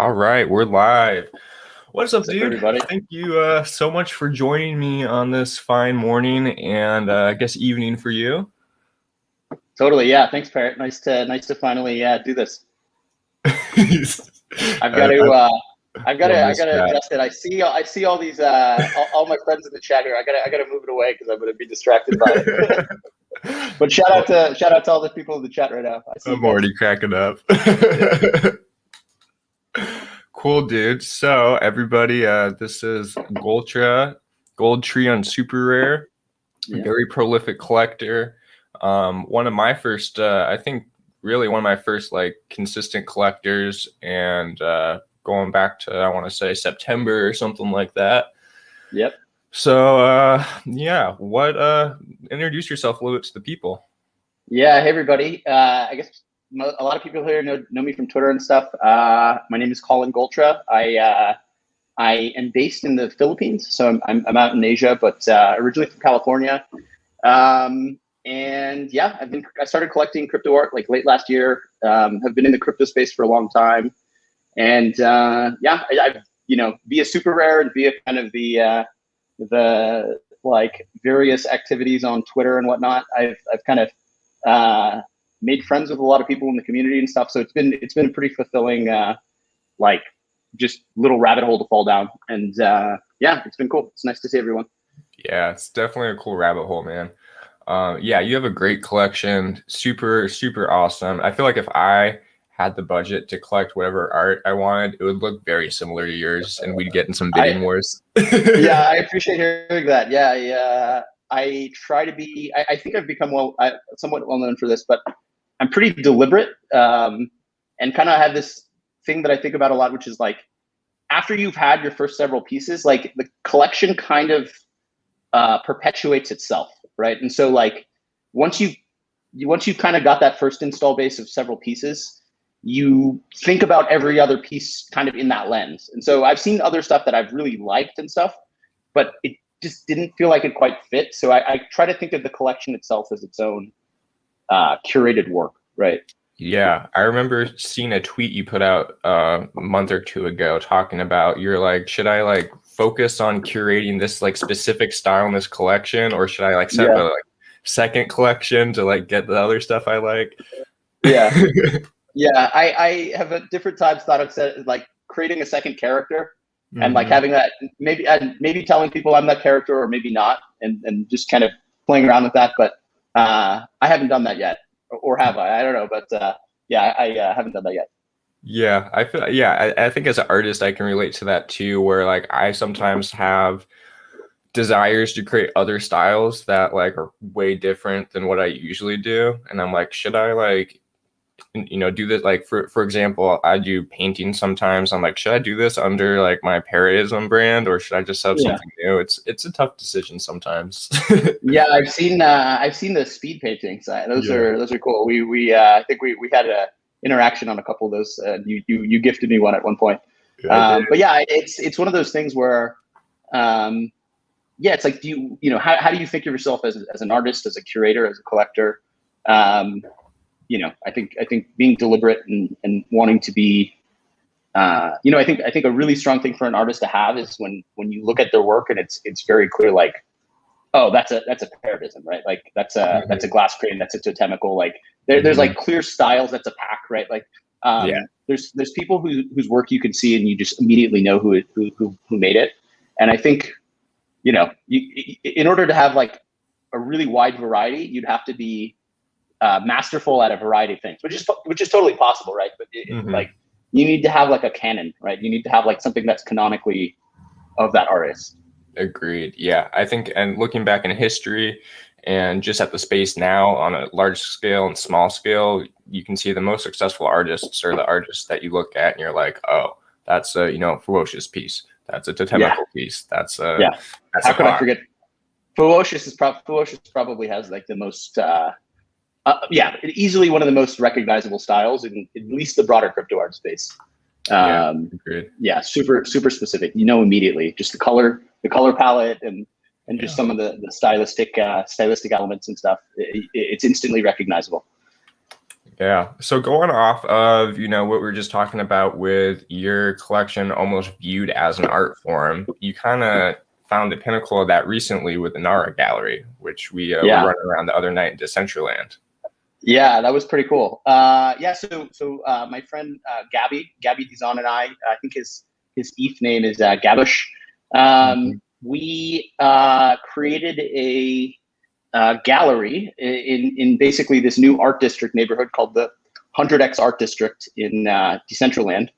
All right, we're live. What's up, What's up, dude? everybody? Thank you so much for joining me on this fine morning and I guess evening for you. Totally, yeah. Thanks, Parrot. Nice to finally do this. I've got to You'll miss that. adjust it. I see all these all my friends in the chat here. I gotta move it away because I'm gonna be distracted by it. But shout out to all the people in the chat right now. I see I'm you guys. already cracking up. Yeah. Cool, dude. So everybody, this is Goltra, Gold Tree on SuperRare. Yeah. Very prolific collector. One of my first, I think, really one of my first like consistent collectors, and going back to I want to say September or something like that. Yep. So yeah, introduce yourself a little bit to the people. Yeah. Hey, everybody. I guess a lot of people here know me from Twitter and stuff. My name is Colin Gultra. I am based in the Philippines, so I'm out in Asia, but originally from California. And yeah, I started collecting crypto art like late last year. Have been in the crypto space for a long time, and yeah, I've via SuperRare and via kind of the like various activities on Twitter and whatnot. I've kind of made friends with a lot of people in the community and stuff. So it's been a pretty fulfilling like just little rabbit hole to fall down, and yeah, it's been cool. It's nice to see everyone. Yeah, it's definitely a cool rabbit hole, man. Yeah, you have a great collection. Super, super awesome. I feel like if I had the budget to collect whatever art I wanted, it would look very similar to yours, and we'd get in some bidding wars. Yeah, I appreciate hearing that. Yeah, I try to be. I think I've become somewhat well known for this, but I'm pretty deliberate, and kind of have this thing that I think about a lot, which is like after you've had your first several pieces, like the collection kind of perpetuates itself, right? And so like once you kind of got that first install base of several pieces, you think about every other piece kind of in that lens. And so I've seen other stuff that I've really liked and stuff, but it just didn't feel like it quite fit. So I try to think of the collection itself as its own curated work, right? Yeah, I remember seeing a tweet you put out a month or two ago talking about you're like, should I like focus on curating this like specific style in this collection, or should I like set up a like second collection to like get the other stuff I like? Yeah. Yeah, I have at different times thought of like creating a second character and like having that maybe telling people I'm that character or maybe not, and just kind of playing around with that. But I haven't done that yet, or have I? I don't know, but yeah, I haven't done that yet. Yeah, I feel I think as an artist I can relate to that too, where like I sometimes have desires to create other styles that like are way different than what I usually do, and I'm like, should I like do this? Like for example, I do painting sometimes. I'm like, should I do this under like my Paradism brand, or should I just have something new? It's a tough decision sometimes. Yeah, I've seen the speed paintings. Those are cool. I think we had a interaction on a couple of those. You gifted me one at one point. But yeah, it's one of those things where yeah, it's like, how do you think of yourself as an artist, as a curator, as a collector? I think being deliberate and wanting to be, I think a really strong thing for an artist to have is when you look at their work and it's very clear, like, oh, that's a paradism, right? Like that's a glass crane, that's a totemical. Like there's like clear styles. That's a pack, right? Like there's people whose work you can see and you just immediately know who made it. And I think in order to have like a really wide variety, you'd have to be masterful at a variety of things, which is totally possible, right? But like you need to have like a canon, right? You need to have like something that's canonically of that artist. Agreed. Yeah, I think, and looking back in history and just at the space now on a large scale and small scale, you can see the most successful artists are the artists that you look at and you're like, oh, that's a ferocious piece. That's a totemical piece. That's a That's how could I forget? Ferocious probably has like the most easily one of the most recognizable styles in at least the broader crypto art space. Super specific. Immediately just the color palette and just some of the stylistic elements and stuff. It's instantly recognizable. Yeah. So going off of, what we were just talking about with your collection almost viewed as an art form, you kind of found the pinnacle of that recently with the Nara Gallery, which we were Yeah. running around the other night in Decentraland. Yeah, that was pretty cool. Yeah, so my friend Gabby Dizon and I think his ETH name is Gabush. We created a gallery in basically this new art district neighborhood called the 100X Art District in Decentraland.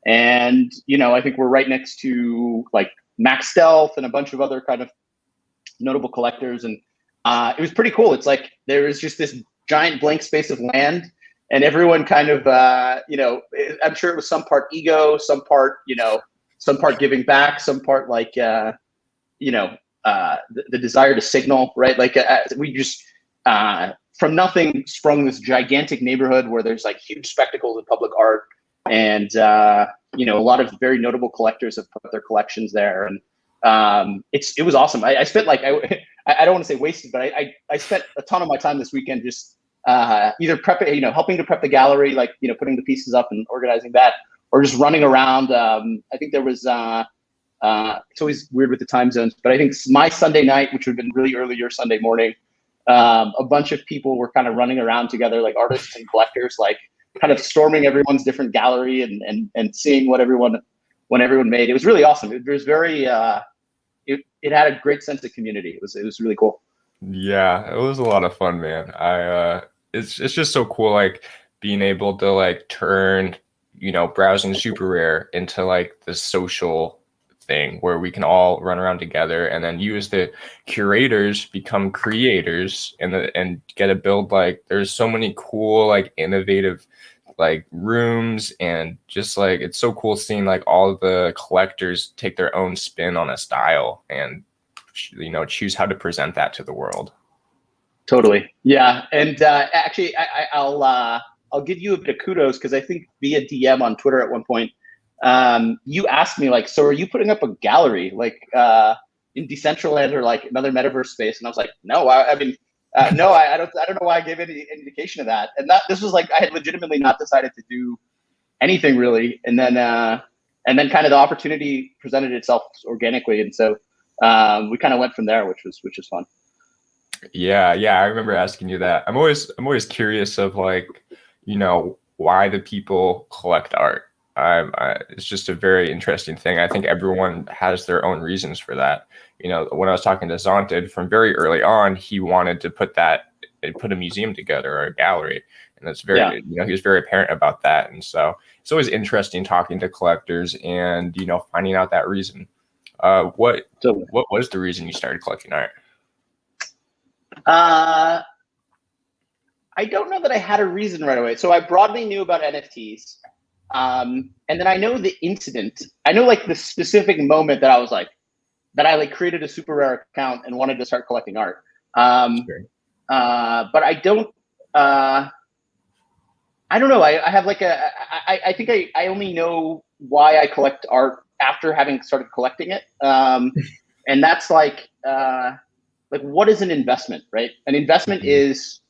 And, I think we're right next to like Max Stealth and a bunch of other kind of notable collectors. And it was pretty cool. It's like there was just this giant blank space of land, and everyone kind of, I'm sure it was some part ego, some part, some part giving back, some part like, the desire to signal, right? Like we just, from nothing sprung this gigantic neighborhood where there's like huge spectacles of public art, and a lot of very notable collectors have put their collections there, and it was awesome. I spent like I don't want to say wasted, but I spent a ton of my time this weekend just either helping to prep the gallery, like putting the pieces up and organizing that, or just running around. I think there was it's always weird with the time zones, but I think my Sunday night, which would have been really early your Sunday morning, a bunch of people were kind of running around together, like artists and collectors, like kind of storming everyone's different gallery and seeing what everyone made. It was really awesome. It was very it had a great sense of community. It was really cool. Yeah, it was a lot of fun, man. It's just so cool, like being able to like turn, browsing SuperRare into like the social thing where we can all run around together, and then you as the curators become creators and get to build, like there's so many cool like innovative like rooms, and just like it's so cool seeing like all the collectors take their own spin on a style and choose how to present that to the world. Totally. Yeah. And actually I'll give you a bit of kudos, because I think via DM on Twitter at one point, you asked me like, so are you putting up a gallery like in Decentraland or like another metaverse space? And I was like, no, I mean, no, I don't know why I gave any indication of that. And this was like, I had legitimately not decided to do anything really. And then kind of the opportunity presented itself organically. And so we kind of went from there, which was fun. Yeah, I remember asking you that. I'm always curious of like, why do people collect art? It's just a very interesting thing. I think everyone has their own reasons for that. When I was talking to Zonted from very early on, he wanted to put a museum together or a gallery, and that's very, he was very apparent about that. And so it's always interesting talking to collectors and finding out that reason. What was the reason you started collecting art? I don't know that I had a reason right away. So I broadly knew about NFTs. And then I know the incident. I know like the specific moment that I was like, that I like created a SuperRare account and wanted to start collecting art. But I don't know. I have like I think I only know why I collect art after having started collecting it. And that's like what is an investment, right? An investment is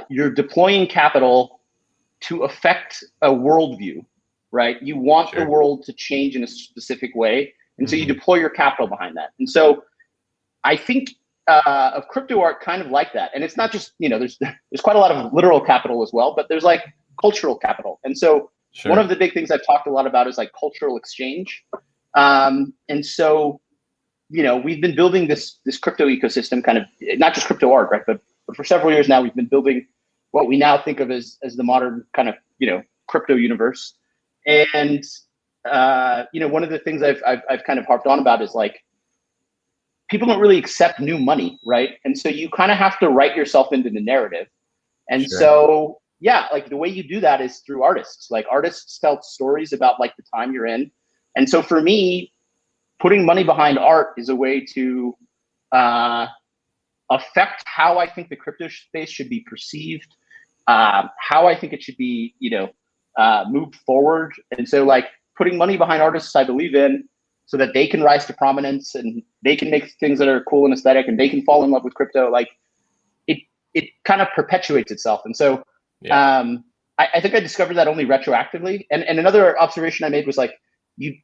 you're deploying capital to affect a worldview, right? You want the world to change in a specific way. And so you deploy your capital behind that. And so I think of crypto art kind of like that. And it's not just, there's quite a lot of literal capital as well, but there's like cultural capital. And so one of the big things I've talked a lot about is like cultural exchange. And so, we've been building this crypto ecosystem, kind of not just crypto art, right? But for several years now, we've been building what we now think of as the modern kind of, crypto universe. And, one of the things I've kind of harped on about is like, people don't really accept new money, right? And so you kind of have to write yourself into the narrative. And so, yeah, like the way you do that is through artists. Like artists tell stories about like the time you're in. And so for me, putting money behind art is a way to affect how I think the crypto space should be perceived, how I think it should be, moved forward. And so like putting money behind artists I believe in, so that they can rise to prominence and they can make things that are cool and aesthetic and they can fall in love with crypto. Like it kind of perpetuates itself. And so Yeah. I think I discovered that only retroactively. And another observation I made was like, you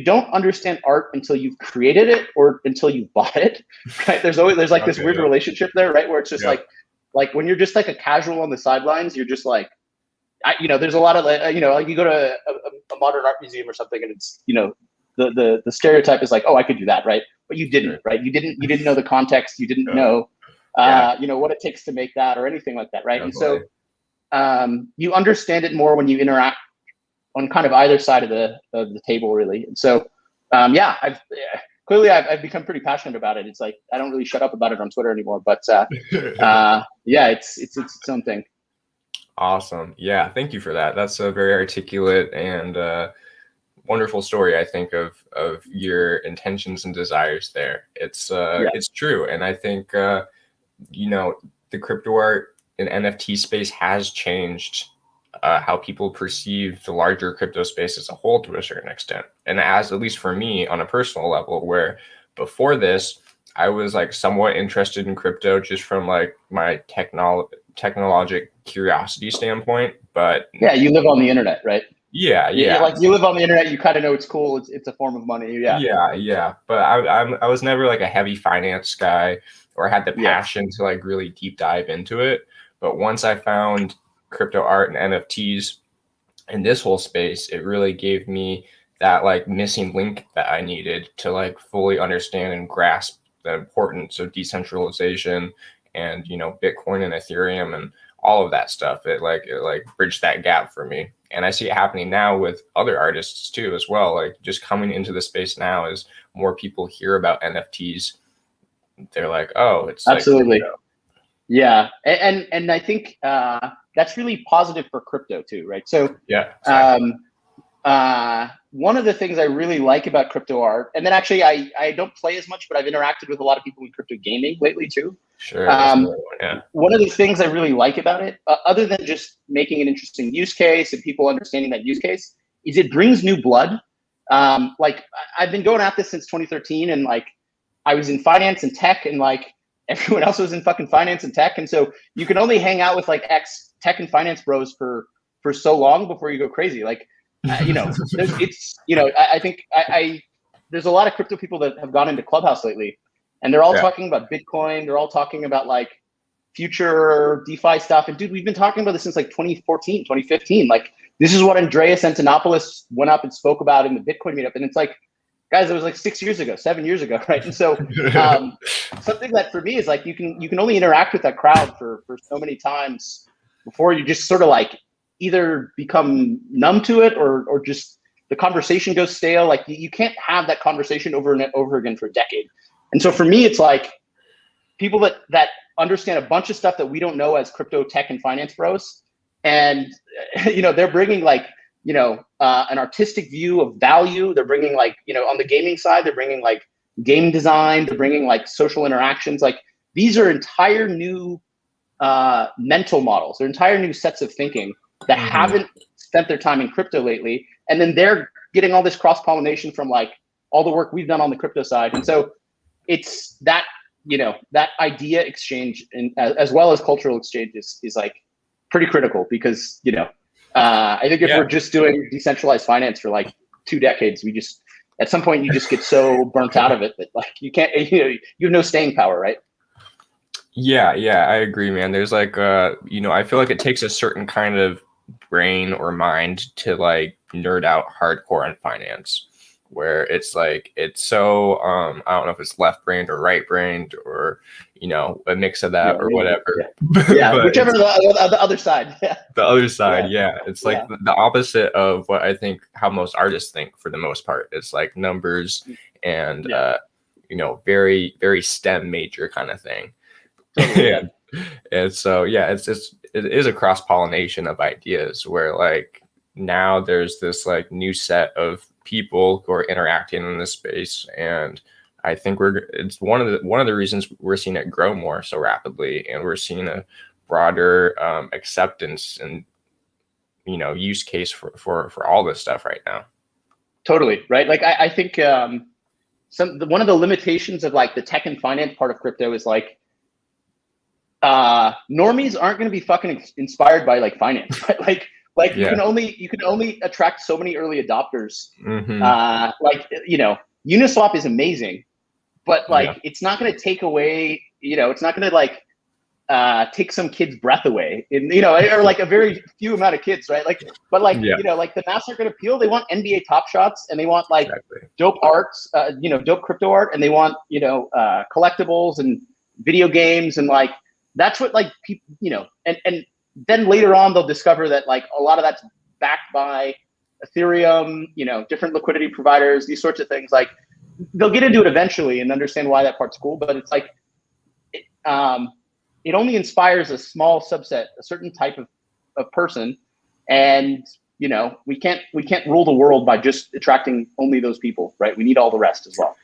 don't understand art until you've created it or until you bought it, right? There's like this Okay. weird Yep. relationship there, right? Where it's just Yep. like when you're just like a casual on the sidelines, you're just like, there's a lot of like you go to a modern art museum or something, and it's the stereotype is like, oh, I could do that, right? But you didn't, Sure. right? You didn't know the context, you didn't know, Yeah. what it takes to make that or anything like that, right? And so Definitely. you understand it more when you interact on kind of either side of the table, really. And so, I've become pretty passionate about it. It's like I don't really shut up about it on Twitter anymore, but it's its own thing. Awesome. Yeah. Thank you for that. That's a very articulate and wonderful story, I think, of your intentions and desires there. It's true. And I think, the crypto art and NFT space has changed how people perceive the larger crypto space as a whole to a certain extent. And as, at least for me on a personal level, where before this, I was like somewhat interested in crypto just from like my technologic curiosity standpoint. But Yeah, you live on the internet, right? yeah, yeah. Like you live on the internet, you kind of know it's cool. It's a form of money. Yeah. Yeah. But I was never like a heavy finance guy or had the Yeah. passion to like really deep dive into it. But once I found crypto art and NFTs in this whole space, it really gave me that like missing link that I needed to like fully understand and grasp the importance of decentralization and Bitcoin and Ethereum and all of that stuff. It bridged that gap for me. And I see it happening now with other artists too as well. Like just coming into the space now as more people hear about NFTs, they're like, oh, it's like Absolutely. crypto. Yeah, and I think that's really positive for crypto too, right? So Yeah, exactly. one of the things I really like about crypto art, and then actually I don't play as much, but I've interacted with a lot of people in crypto gaming lately too. Sure, that's another one. Yeah. One of the things I really like about it, other than just making an interesting use case and people understanding that use case, is it brings new blood. Like I've been going at this since 2013, and like I was in finance and tech, and like everyone else was in fucking finance and tech, and so you can only hang out with like ex tech and finance bros for so long before you go crazy. Like I think there's a lot of crypto people that have gone into Clubhouse lately, and they're all Yeah. talking about Bitcoin. They're all talking about like future DeFi stuff. And dude, we've been talking about this since like 2014, 2015. Like this is what Andreas Antonopoulos went up and spoke about in the Bitcoin meetup. And it's like, guys, it was like 6 years ago, 7 years ago, right? And so something that for me is like you can only interact with that crowd for so many times before you just sort of like either become numb to it or just the conversation goes stale. Like you can't have that conversation over and over again for a decade. And so for me, it's like people that understand a bunch of stuff that we don't know as crypto tech and finance bros. And, they're bringing like, an artistic view of value. They're bringing like, on the gaming side, they're bringing like game design. They're bringing like social interactions. Like these are entire new mental models. They're entire new sets of thinking that haven't spent their time in crypto lately. And then they're getting all this cross-pollination from like all the work we've done on the crypto side. And so it's that, that idea exchange and as well as cultural exchange is like pretty critical because, I think if we're just doing decentralized finance for like 2 decades, we just, at some point you just get so burnt out of it that like you can't, you have no staying power, right? Yeah, I agree, man. There's like, I feel like it takes a certain kind of brain or mind to like nerd out hardcore on finance, where it's like, it's so, I don't know if it's left brained or right brained or, a mix of that or whatever. Yeah, whichever the other side. Yeah. The other side, it's like the opposite of what I think how most artists think for the most part. It's like numbers and, very, very STEM major kind of thing. Totally. And so it is a cross pollination of ideas where like now there's this like new set of people who are interacting in this space, and I think it's one of the reasons we're seeing it grow more so rapidly, and we're seeing a broader acceptance and use case for all this stuff right now. Totally right. Like I think one of the limitations of like the tech and finance part of crypto is like normies aren't going to be fucking inspired by like finance, right? Like you Yeah. can only attract so many early adopters. Mm-hmm. Like, you know, Uniswap is amazing, but like Yeah. it's not going to take away, you know, it's not going to like take some kid's breath away, in, you know, or like a very few amount of kids, right? Like, but like, Yeah. you know, like the mass market appeal, they want NBA Top Shots, and they want like Exactly. dope arts, you know, dope crypto art, and they want, you know, collectibles and video games, and like that's what like people, you know, and then later on they'll discover that like a lot of that's backed by Ethereum, you know, different liquidity providers, these sorts of things. Like they'll get into it eventually and understand why that part's cool, but it's like it only inspires a small subset, a certain type of person, and you know we can't rule the world by just attracting only those people, right? We need all the rest as well.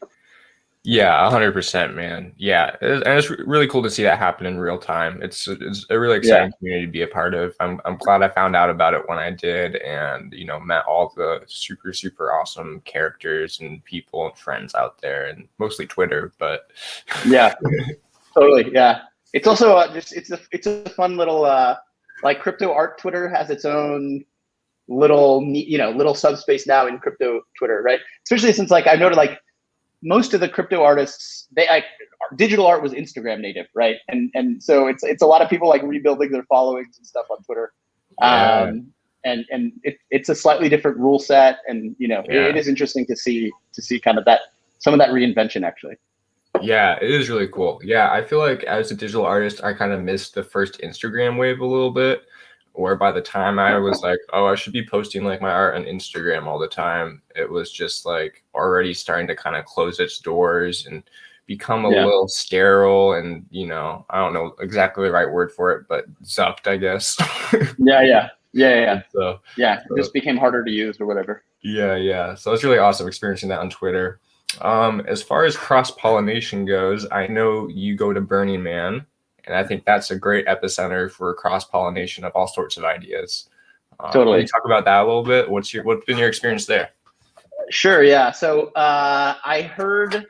Yeah, 100%, man. Yeah, and it's really cool to see that happen in real time. It's a really exciting community to be a part of. I'm glad I found out about it when I did, and you know, met all the super awesome characters and people and friends out there, and mostly Twitter. But yeah, totally. Yeah, it's also just it's a fun little like crypto art Twitter has its own little, you know, little subspace now in crypto Twitter, right? Especially since like I've noted like most of the crypto artists, digital art was Instagram native, right? And so it's a lot of people like rebuilding their followings and stuff on Twitter. yeah, And it's a slightly different rule set, and you know yeah. it is interesting to see kind of that, some of that reinvention actually. Yeah, it is really cool. Yeah, I feel like as a digital artist, I kind of missed the first Instagram wave a little bit, where by the time I was like, oh, I should be posting like my art on Instagram all the time, it was just like already starting to kind of close its doors and become a little sterile, and you know, I don't know exactly the right word for it, but zucked, I guess. So It just became harder to use or whatever. yeah. So it's really awesome experiencing that on Twitter. As far as cross-pollination goes, I know you go to Burning Man, and I think that's a great epicenter for cross-pollination of all sorts of ideas. Totally. Can you talk about that a little bit? What's been your experience there? Sure. Yeah. So I heard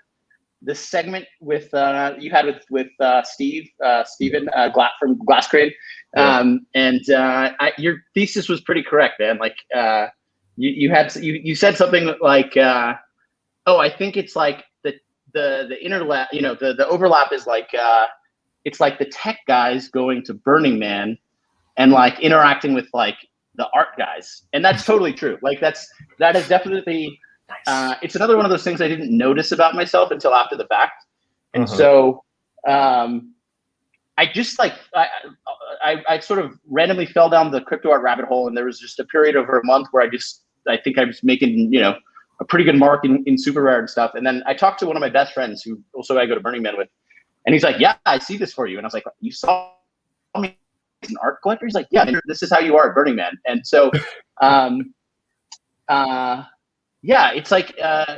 the segment with you had with Steven from Glass Crane, and your thesis was pretty correct, man. Like you said something like, oh, I think it's like the interlap, you know, the overlap is like it's like the tech guys going to Burning Man and like interacting with like the art guys, and that's totally true. Like that is definitely. It's another one of those things I didn't notice about myself until after the fact. And so I just like, I sort of randomly fell down the crypto art rabbit hole, and there was just a period over a month where I think I was making, you know, a pretty good mark in SuperRare and stuff. And then I talked to one of my best friends who also I go to Burning Man with, and he's like, yeah, I see this for you. And I was like, you saw me as an art collector? He's like, yeah, this is how you are at Burning Man. And so, yeah, it's like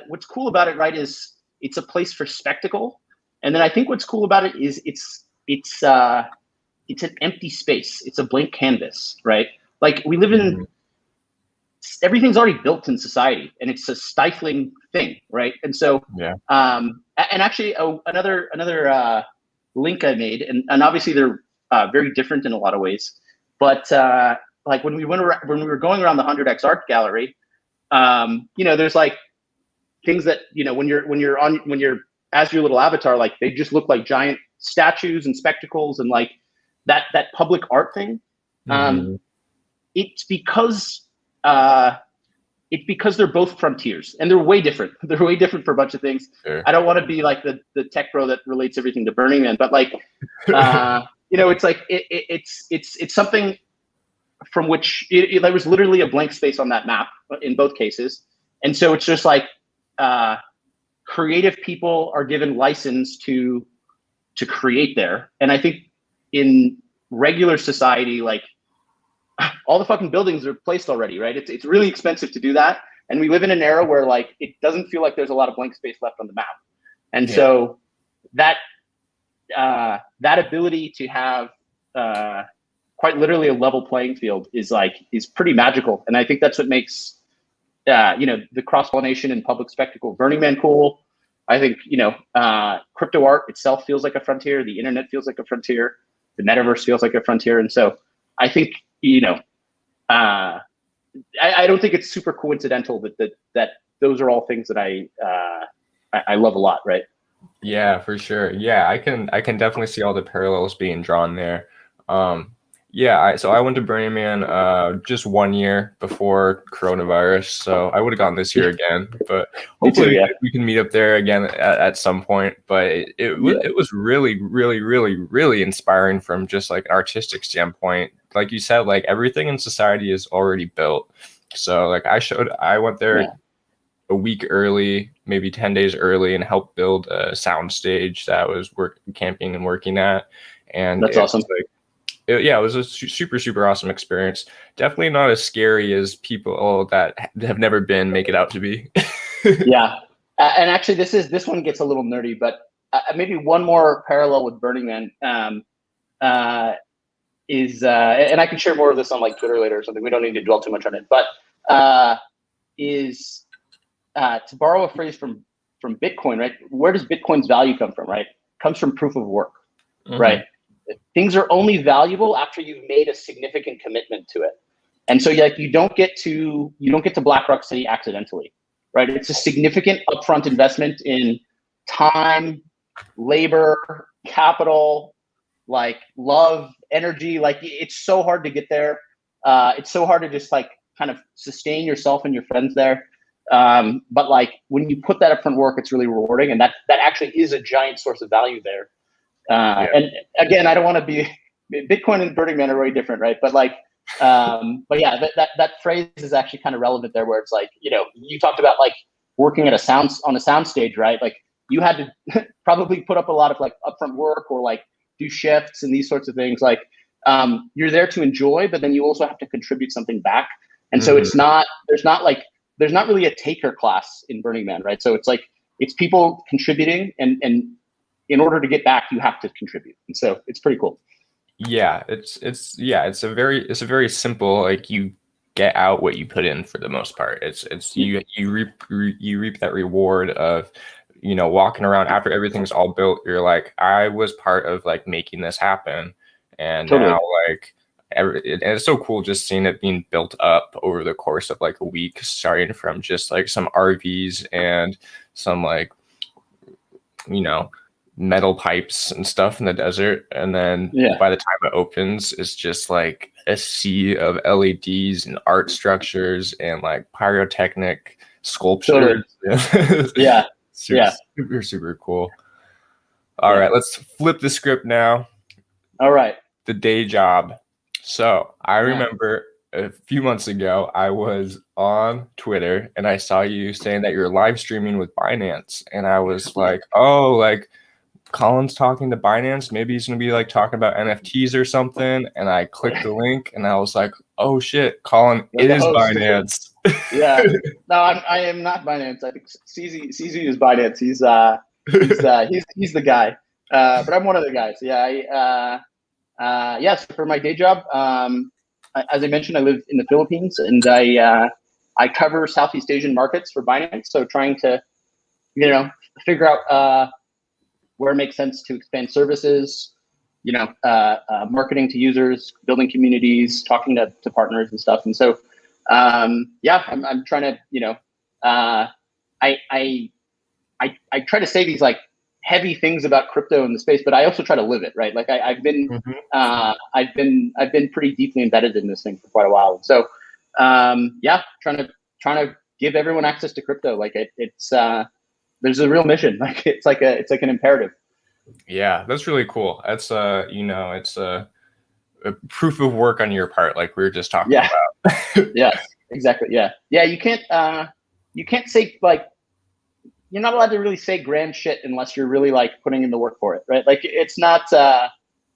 what's cool about it, right, is it's a place for spectacle, and then I think what's cool about it is it's an empty space. It's a blank canvas, right? Like we live in everything's already built in society, and it's a stifling thing, right? And so, and actually, another link I made, and obviously they're very different in a lot of ways, but like when we were going around the 100x art gallery. You know, there's like things that, you know, when you're as your little avatar, like they just look like giant statues and spectacles and like that public art thing. It's because they're both frontiers, and they're way different. They're way different for a bunch of things. Sure. I don't want to be like the tech bro that relates everything to Burning Man, but like, you know, it's like it's something from which there was literally a blank space on that map in both cases. And so it's just like creative people are given license to create there. And I think in regular society, like all the fucking buildings are placed already, right? It's really expensive to do that. And we live in an era where like it doesn't feel like there's a lot of blank space left on the map. And so that ability to have quite literally a level playing field is pretty magical. And I think that's what makes, you know, the cross-pollination and public spectacle Burning Man cool. I think, you know, crypto art itself feels like a frontier. The internet feels like a frontier. the metaverse feels like a frontier. And so I think, I don't think it's super coincidental that those are all things that I love a lot, right? Yeah, for sure. Yeah, I can definitely see all the parallels being drawn there. Yeah, so I went to Burning Man just 1 year before coronavirus, so I would have gone this year again, but Me too, hopefully yeah. we can meet up there again at some point. But it was really, really, really, really inspiring from just like an artistic standpoint. Like you said, like everything in society is already built. So like I went there Yeah. a week early, maybe 10 days early, and helped build a sound stage that I was camping and working at. And That's awesome. yeah, it was a super, super awesome experience. Definitely not as scary as people that have never been make it out to be. Yeah. And actually this one gets a little nerdy, but maybe one more parallel with Burning Man is, and I can share more of this on like Twitter later or something. We don't need to dwell too much on it, but is to borrow a phrase from Bitcoin, right? Where does Bitcoin's value come from, right? It comes from proof of work, right? Things are only valuable after you've made a significant commitment to it. And so like you don't get to BlackRock City accidentally, right? It's a significant upfront investment in time, labor, capital, like love, energy. Like it's so hard to get there. It's so hard to just like kind of sustain yourself and your friends there. But like when you put that upfront work, it's really rewarding, and that actually is a giant source of value there. And again, I don't want to be Bitcoin and Burning Man are very different, right? But like, but yeah, that phrase is actually kind of relevant there, where it's like, you talked about like working on a sound stage, right? Like you had to probably put up a lot of like upfront work or like do shifts and these sorts of things. Like you're there to enjoy, but then you also have to contribute something back. And so there's not really a taker class in Burning Man, right? So it's people contributing, and in order to get back, you have to contribute. And so it's pretty cool. Yeah, it's a very simple, like you get out what you put in for the most part. It's you reap that reward of walking around after everything's all built. You're like, I was part of like making this happen, and Totally. now like and it's so cool just seeing it being built up over the course of like a week, starting from just like some RVs and some like metal pipes and stuff in the desert, and then by the time it opens, it's just like a sea of LEDs and art structures and like pyrotechnic sculptures. Totally. Yeah. Super, super cool. All right, let's flip the script now. All right. The day job. So I remember a few months ago, I was on Twitter and I saw you saying that you're live streaming with Binance. And I was like, oh, like Colin's talking to Binance. Maybe he's going to be like talking about NFTs or something. And I clicked the link and I was like, oh shit, Colin is Binance. Yeah. No, I am not Binance. I think CZ is Binance. He's the guy. But I'm one of the guys. Yeah. Yes, for my day job, as I mentioned, I live in the Philippines, and I cover Southeast Asian markets for Binance. So trying to, figure out where it makes sense to expand services, marketing to users, building communities, talking to partners and stuff. And so, I'm trying to, I try to say these like heavy things about crypto in the space, but I also try to live it, right? Like I've been pretty deeply embedded in this thing for quite a while. So, trying to give everyone access to crypto. Like it's there's a real mission. Like it's like an imperative. Yeah, that's really cool. That's it's a proof of work on your part, like we were just talking about. Yes, exactly. Yeah. You can't say like, you're not allowed to really say grand shit unless you're really like putting in the work for it, right? Like it's not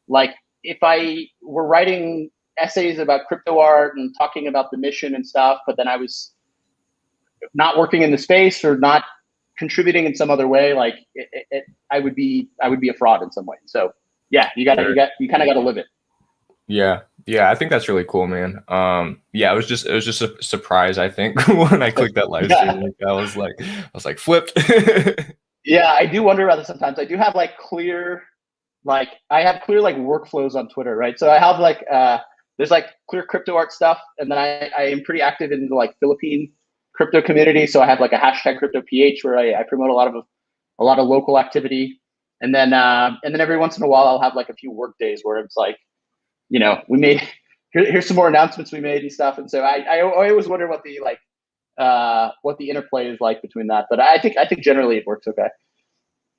like if I were writing essays about crypto art and talking about the mission and stuff, but then I was not working in the space or not contributing in some other way, like I would be a fraud in some way. So yeah, you kind of got to live it. Yeah, I think that's really cool, man. It was just a surprise, I think, when I clicked that live stream. I was like flipped. Yeah, I do wonder about this sometimes. I do have like clear like I have clear like workflows on Twitter, right? So I have like there's like clear crypto art stuff, and then I am pretty active in the like Philippine crypto community. So I have like a hashtag CryptoPH where I promote a lot of local activity, and then every once in a while I'll have like a few work days where it's like, we made here's some more announcements we made and stuff. And so I always wonder what the interplay is like between that. But I think generally it works okay.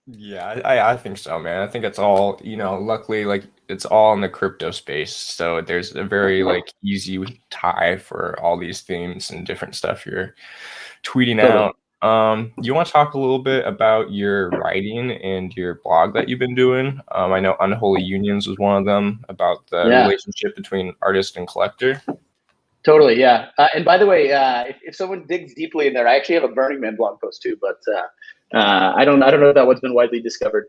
Yeah, I think so, man. I think it's all, luckily, like it's all in the crypto space. So there's a very like easy tie for all these themes and different stuff you're tweeting Totally. out. You want to talk a little bit about your writing and your blog that you've been doing? I know Unholy Unions was one of them, about the relationship between artist and collector. Totally, yeah. And by the way, if someone digs deeply in there, I actually have a Burning Man blog post too, but I don't know if that one's been widely discovered.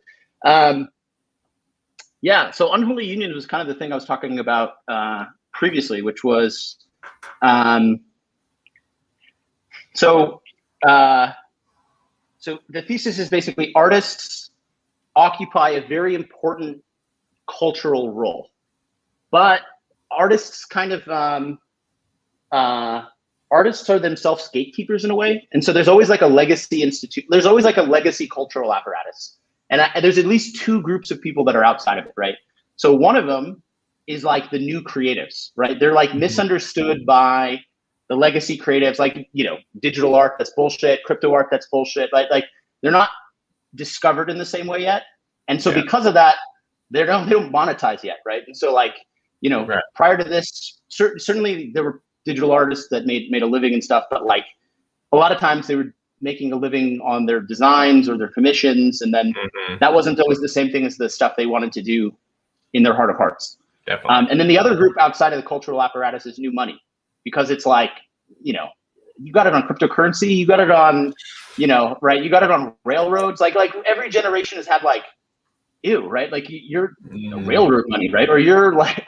Yeah, so Unholy Union was kind of the thing I was talking about previously, which was so the thesis is basically artists occupy a very important cultural role, but artists kind of artists are themselves gatekeepers in a way. And so there's always like a legacy institute. There's always like a legacy cultural apparatus. And there's at least two groups of people that are outside of it, right? So one of them is like the new creatives, right? They're like misunderstood by the legacy creatives, like, digital art, that's bullshit. Crypto art, that's bullshit. Like they're not discovered in the same way yet. And so because of that, they don't monetize yet, right? And so like, prior to this, certainly there were digital artists that made a living and stuff, but like a lot of times they were making a living on their designs or their commissions, and then that wasn't always the same thing as the stuff they wanted to do in their heart of hearts. Definitely. And then the other group outside of the cultural apparatus is new money, because it's like, you got it on cryptocurrency, you got it on, right, you got it on railroads. Like every generation has had like, right? Like you're railroad money, right? Or you're like,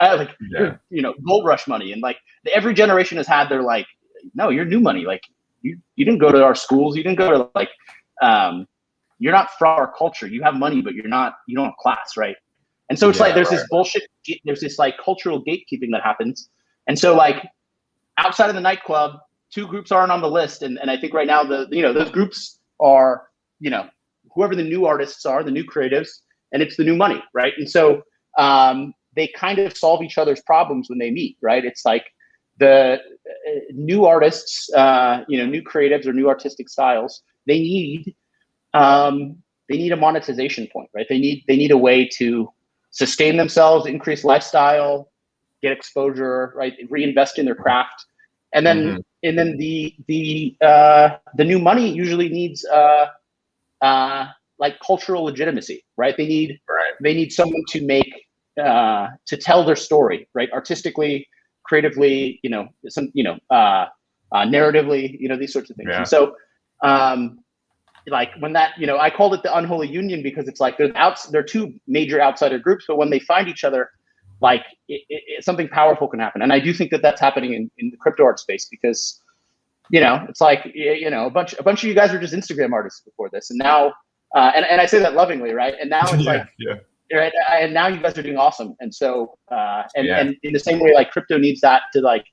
gold rush money. And like every generation has had their like, no, you're new money. Like you didn't go to our schools. You didn't go to like, you're not from our culture. You have money, but you don't have class, right? And so it's like, there's this bullshit, there's this like cultural gatekeeping that happens. And so like outside of the nightclub, two groups aren't on the list. And I think right now those groups are, whoever the new artists are, the new creatives, and it's the new money, right? And so they kind of solve each other's problems when they meet, right? It's like the new artists, new creatives or new artistic styles, they need a monetization point, right? They need a way to sustain themselves, increase lifestyle, get exposure, right? Reinvest in their craft, and then the new money usually needs like cultural legitimacy, right? They need someone to make to tell their story, right? Artistically, creatively, narratively, these sorts of things. Yeah. And so, like when that, I called it the Unholy Union because it's like they're two major outsider groups, but when they find each other, like something powerful can happen. And I do think that that's happening in the crypto art space because, it's like, a bunch of you guys were just Instagram artists before this, and now. And I say that lovingly, right? And now it's right? And now you guys are doing awesome. And so, and in the same way, like crypto needs that to like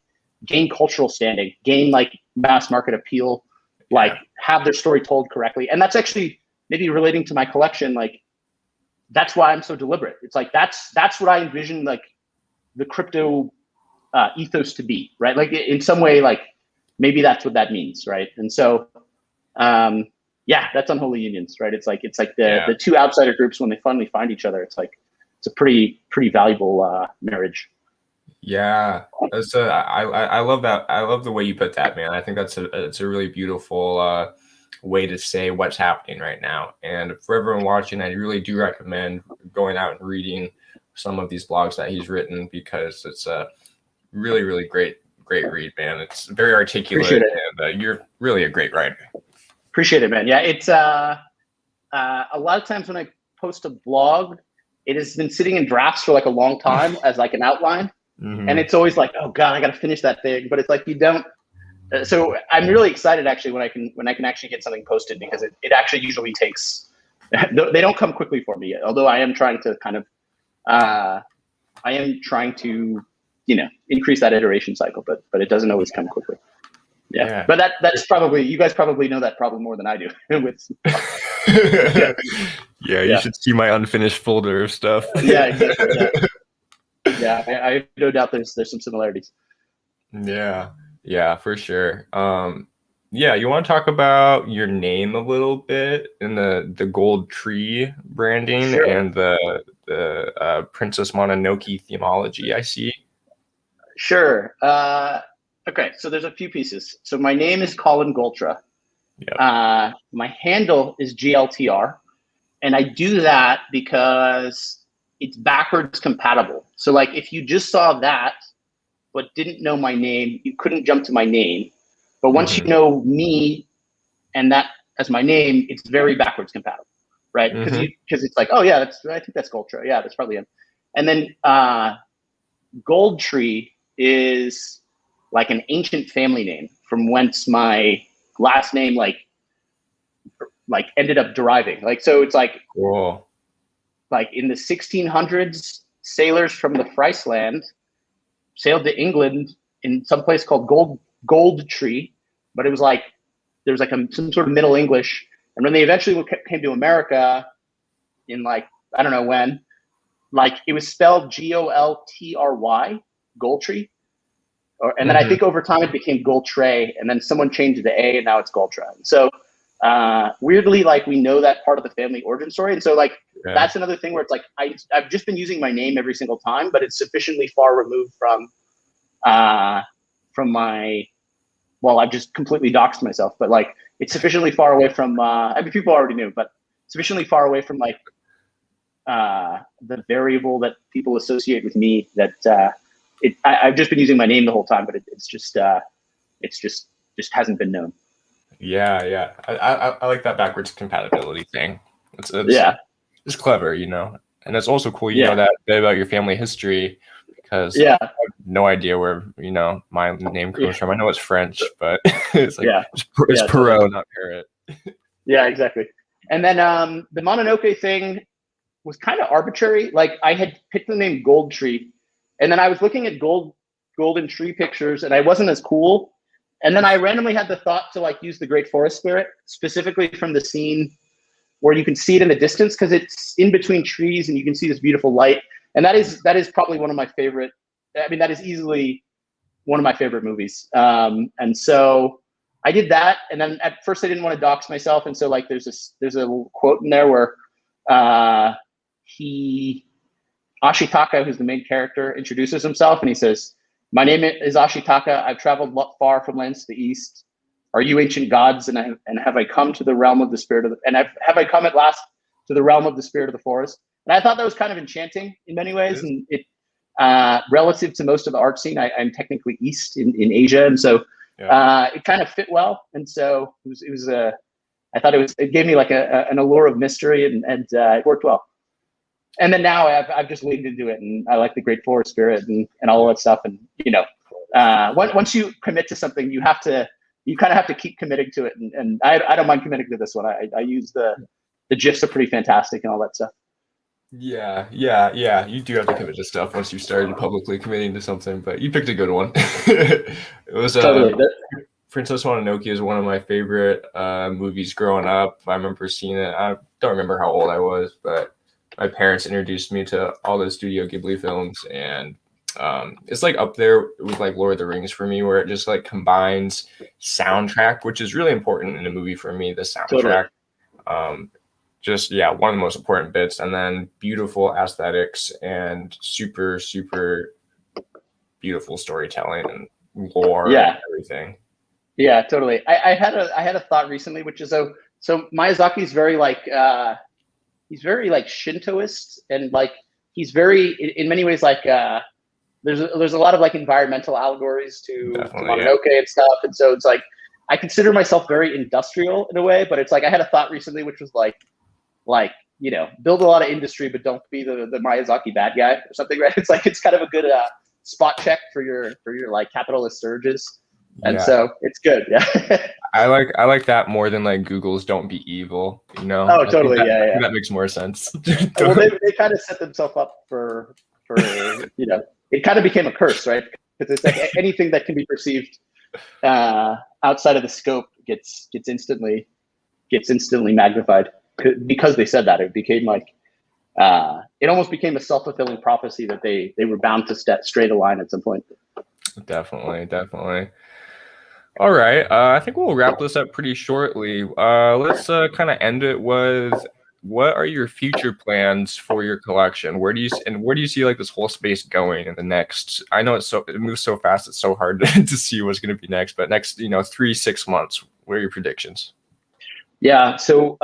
gain cultural standing, gain like mass market appeal, like have their story told correctly. And that's actually maybe relating to my collection. Like that's why I'm so deliberate. It's like that's what I envision like the crypto ethos to be, right? Like in some way, like maybe that's what that means, right? And so. That's Unholy Unions, right? It's like the two outsider groups, when they finally find each other, it's a pretty valuable marriage. Yeah, I love that. I love the way you put that, man. I think it's a really beautiful way to say what's happening right now. And for everyone watching, I really do recommend going out and reading some of these blogs that he's written, because it's a really, really great read, man. It's very articulate, and you're really a great writer. Appreciate it, man. Yeah, it's a lot of times when I post a blog, it has been sitting in drafts for like a long time as like an outline, and it's always like, oh god, I got to finish that thing. But it's like you don't. So I'm really excited actually when I can actually get something posted, because it actually usually takes. They don't come quickly for me, although I am trying to kind of I am trying to, increase that iteration cycle, but it doesn't always come quickly. Yeah. But that's probably, you guys probably know that problem more than I do. Yeah, you should see my unfinished folder of stuff. Yeah, exactly. Yeah, I have no doubt there's some similarities. Yeah, for sure. Yeah, you want to talk about your name a little bit and the gold tree branding and the Princess Mononoke themology I see? Sure. Okay, so there's a few pieces. So my name is Colin Gultra. Yep. My handle is GLTR, and I do that because it's backwards compatible. So like if you just saw that but didn't know my name, you couldn't jump to my name. But once you know me and that as my name, it's very backwards compatible, right? Because it's like, oh yeah, I think that's Goltra. Yeah, that's probably him. And then Gold Tree is like an ancient family name from whence my last name like ended up deriving. Like, so it's like, cool. Like in the 1600s, sailors from the Friesland sailed to England in some place called Gold Tree, but it was like, there was like some sort of Middle English. And when they eventually came to America in like, I don't know when, like it was spelled Goltry, Goltree. And then I think over time it became Goltre, and then someone changed the A, and now it's Goltra. So weirdly, like we know that part of the family origin story. And so like, that's another thing where it's like, I've just been using my name every single time, but it's sufficiently far removed from my, well, I've just completely doxed myself, but like it's sufficiently far away from, I mean, people already knew, but sufficiently far away from like the variable that people associate with me that I've just been using my name the whole time, but it's just hasn't been known. Yeah. I like that backwards compatibility thing. It's clever, and it's also cool, you know that bit about your family history, because I have no idea where, my name comes from. I know it's French, but it's like, it's Perot, not Parrot. Yeah, exactly. And then the Mononoke thing was kind of arbitrary. Like I had picked the name Gold Tree, and then I was looking at golden tree pictures, and I wasn't as cool. And then I randomly had the thought to like use the Great Forest Spirit, specifically from the scene where you can see it in the distance, because it's in between trees and you can see this beautiful light. And that is probably one of my favorite. I mean, that is easily one of my favorite movies. And so I did that. And then at first I didn't want to dox myself. And so like there's a quote in there where Ashitaka, who's the main character, introduces himself, and he says, "My name is Ashitaka. I've traveled far from lands to the east. Are you ancient gods? And have I come to the realm of the spirit of have I come at last to the realm of the spirit of the forest?" And I thought that was kind of enchanting in many ways. And it, relative to most of the art scene, I'm technically east in Asia, and so it kind of fit well. And so it was I thought it gave me like an allure of mystery, and it worked well. And then now I've just leaned into it, and I like the Great Forest Spirit and all that stuff. And once you commit to something, you kind of have to keep committing to it. And I don't mind committing to this one. I use the GIFs are pretty fantastic and all that stuff. Yeah. You do have to commit to stuff once you started publicly committing to something, but you picked a good one. It was Princess Mononoke is one of my favorite movies growing up. I remember seeing it. I don't remember how old I was, but my parents introduced me to all the Studio Ghibli films, and it's like up there with like Lord of the Rings for me, where it just like combines soundtrack, which is really important in a movie for me. The soundtrack, one of the most important bits, and then beautiful aesthetics and super beautiful storytelling and lore and everything. Yeah, totally. I had a thought recently, which is so Miyazaki's very like he's very like Shintoist, and like he's very in many ways like there's a lot of like environmental allegories to Mononoke and stuff. And so it's like I consider myself very industrial in a way, but it's like I had a thought recently which was like build a lot of industry, but don't be the Miyazaki bad guy or something, right? It's like it's kind of a good spot check for your like capitalist surges. And Yeah. so it's good. Yeah. I like that more than like Google's "Don't be evil." You know, Oh, I think totally. I Yeah, think yeah. that makes more sense. Well, they kind of set themselves up for it kind of became a curse, right? Because it's like anything that can be perceived outside of the scope gets instantly magnified because they said that. It became like it almost became a self-fulfilling prophecy that they were bound to step straight a line at some point. Definitely, definitely. All right. I think we'll wrap this up pretty shortly. Let's kind of end it with what are your future plans for your collection? Where do you see like this whole space going in the next? I know it moves so fast. It's so hard to see what's going to be next. But next, 3-6 months. What are your predictions? Yeah. So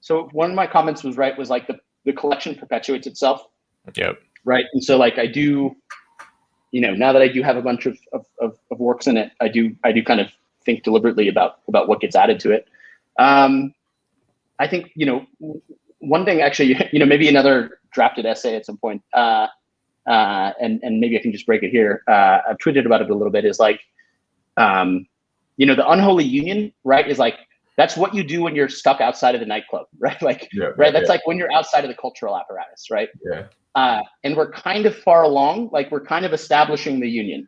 so one of my comments was like the collection perpetuates itself. Yep. Right. And so like I do. Now that I do have a bunch of works in it, I do kind of think deliberately about what gets added to it. I think, one thing actually, maybe another drafted essay at some point, and maybe I can just break it here. I've tweeted about it a little bit, is like, the unholy union, right, is like, that's what you do when you're stuck outside of the nightclub, right? Like, Yeah, right. That's yeah. like when you're outside of the cultural apparatus, right? Yeah. And we're kind of far along, like we're kind of establishing the union.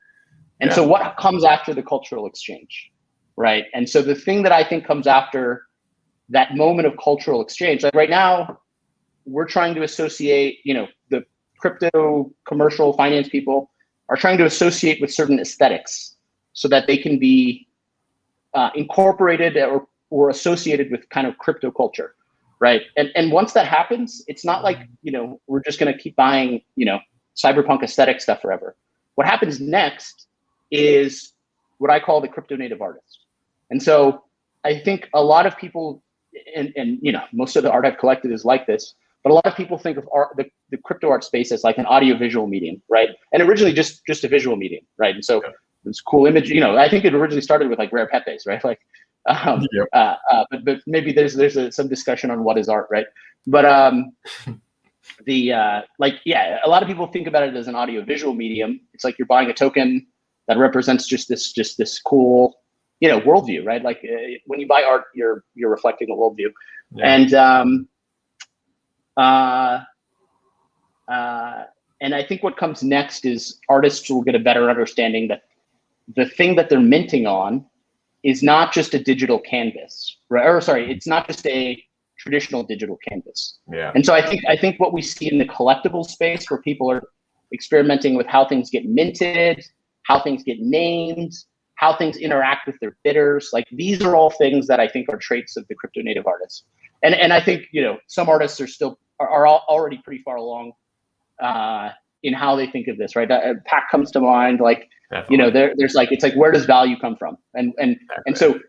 And Yeah. so what comes after the cultural exchange, right? And so the thing that I think comes after that moment of cultural exchange, like right now, we're trying to associate, the crypto commercial finance people are trying to associate with certain aesthetics so that they can be incorporated or associated with kind of crypto culture. Right. And once that happens, it's not like, we're just going to keep buying, cyberpunk aesthetic stuff forever. What happens next is what I call the crypto native artist. And so I think a lot of people, and most of the art I've collected is like this, but a lot of people think of art, the crypto art space as like an audio-visual medium, right? And originally just a visual medium, right? And so it's cool image, I think it originally started with like Rare Pepes, right? Like, but maybe there's some discussion on what is art, right? But a lot of people think about it as an audio visual medium. It's like you're buying a token that represents just this cool worldview, right? Like when you buy art, you're reflecting a worldview. And I think what comes next is artists will get a better understanding that the thing that they're minting on is not just a digital canvas, right? Or sorry, it's not just a traditional digital canvas. Yeah. And so I think what we see in the collectible space, where people are experimenting with how things get minted, how things get named, how things interact with their bidders, like these are all things that I think are traits of the crypto native artists. And I think some artists are already pretty far along in how they think of this, right? Pac comes to mind, like. Definitely. There's like, it's like, where does value come from? And so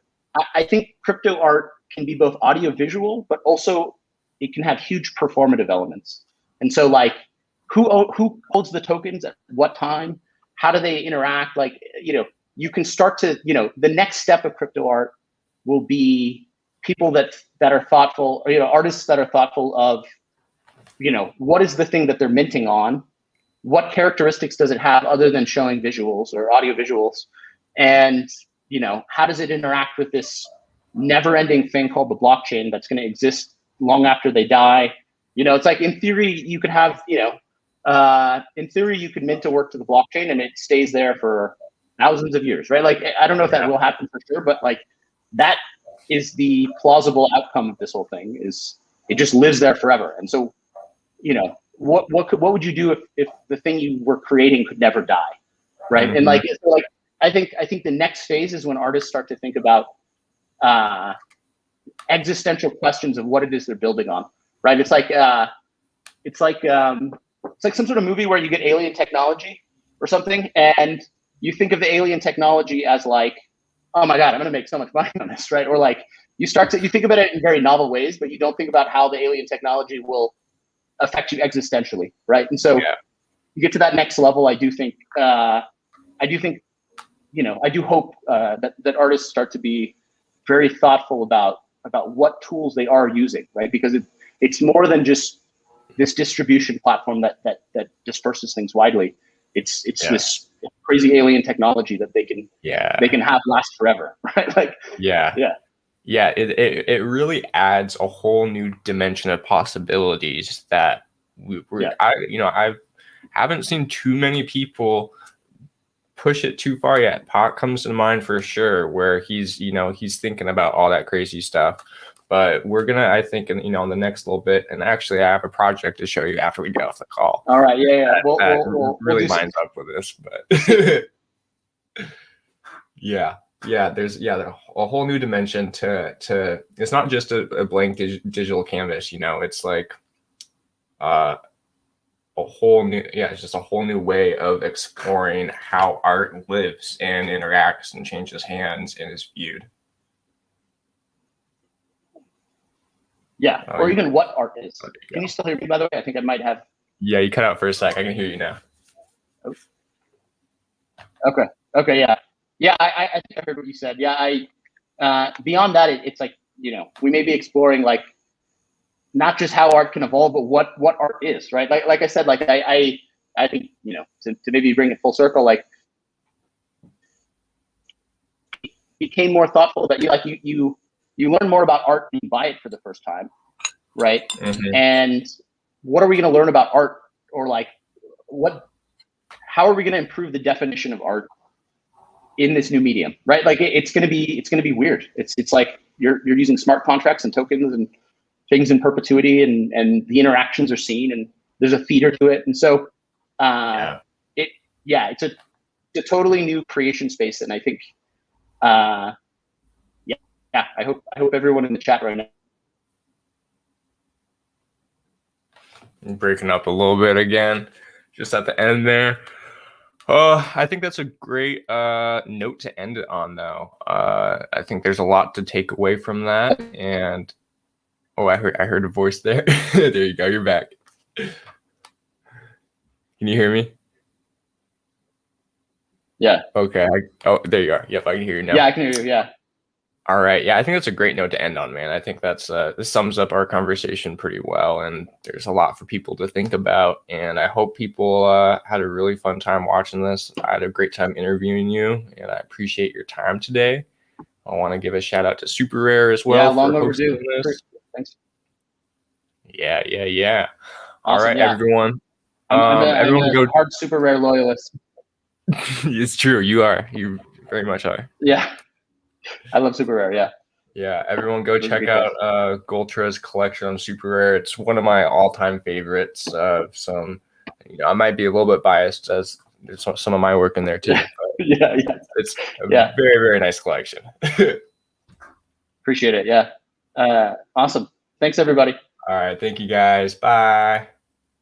I think crypto art can be both audio visual, but also it can have huge performative elements. And so like, who holds the tokens at what time? How do they interact? Like, you can start to, the next step of crypto art will be people that are thoughtful, or, artists that are thoughtful of, what is the thing that they're minting on? What characteristics does it have other than showing visuals or audio visuals? And, how does it interact with this never-ending thing called the blockchain that's going to exist long after they die? It's like, in theory, you could have, in theory, you could mint a work to the blockchain and it stays there for thousands of years, right? Like, I don't know if that will happen for sure, but like, that is the plausible outcome of this whole thing, is it just lives there forever. And so, what would you do if the thing you were creating could never die, right? Mm-hmm. And like I think the next phase is when artists start to think about existential questions of what it is they're building on, right? It's like some sort of movie where you get alien technology or something, and you think of the alien technology as like, oh my God, I'm gonna make so much money on this, right? Or like you think about it in very novel ways, but you don't think about how the alien technology will affect you existentially, right? And so you get to that next level. I do hope that artists start to be very thoughtful about what tools they are using, right? Because it's more than just this distribution platform that disperses things widely. it's this crazy alien technology that they can have last forever, right? Like, it really adds a whole new dimension of possibilities that I haven't seen too many people push it too far yet. Pot comes to mind for sure, where he's thinking about all that crazy stuff. But we're gonna, I think, in the next little bit, and actually, I have a project to show you after we get off the call. All right, That really lines up with this, but there's a whole new dimension to. It's not just a blank digital canvas. It's like a whole new, it's just a whole new way of exploring how art lives and interacts and changes hands and is viewed. Yeah, or even what art is. Can you still hear me, by the way? I think I might have. Yeah, you cut out for a sec. I can hear you now. Okay, yeah. Yeah, I think I heard what you said. Yeah, beyond that, it's like, we may be exploring, like, not just how art can evolve, but what art is, right? Like I said, like I think, to maybe bring it full circle, like, became more thoughtful that you learn more about art when you buy it for the first time, right? Mm-hmm. And what are we going to learn about art, or like how are we going to improve the definition of art in this new medium, right? Like it's going to be weird. It's like you're using smart contracts and tokens and things in perpetuity, and the interactions are seen, and there's a feeder to it. And so it's a totally new creation space. And I think I hope everyone in the chat right now. I'm breaking up a little bit again, just at the end there. I think that's a great note to end it on, though. I think there's a lot to take away from that. And I heard a voice there. There you go. You're back. Can you hear me? Yeah. Okay. There you are. Yep, I can hear you now. Yeah, I can hear you. Yeah. All right. Yeah, I think that's a great note to end on, man. I think this sums up our conversation pretty well, and there's a lot for people to think about. And I hope people had a really fun time watching this. I had a great time interviewing you, and I appreciate your time today. I want to give a shout out to SuperRare as well. Yeah, long overdue. Thanks. Yeah. Awesome, all right, yeah. everyone. I'm a hard SuperRare loyalist. It's true. You very much are. Yeah. I love SuperRare, yeah. Yeah, everyone go check out Goltra's collection on SuperRare. It's one of my all-time favorites. I might be a little bit biased as there's some of my work in there too. Yeah. It's a very, very nice collection. Appreciate it, yeah. Awesome. Thanks, everybody. All right, thank you guys. Bye.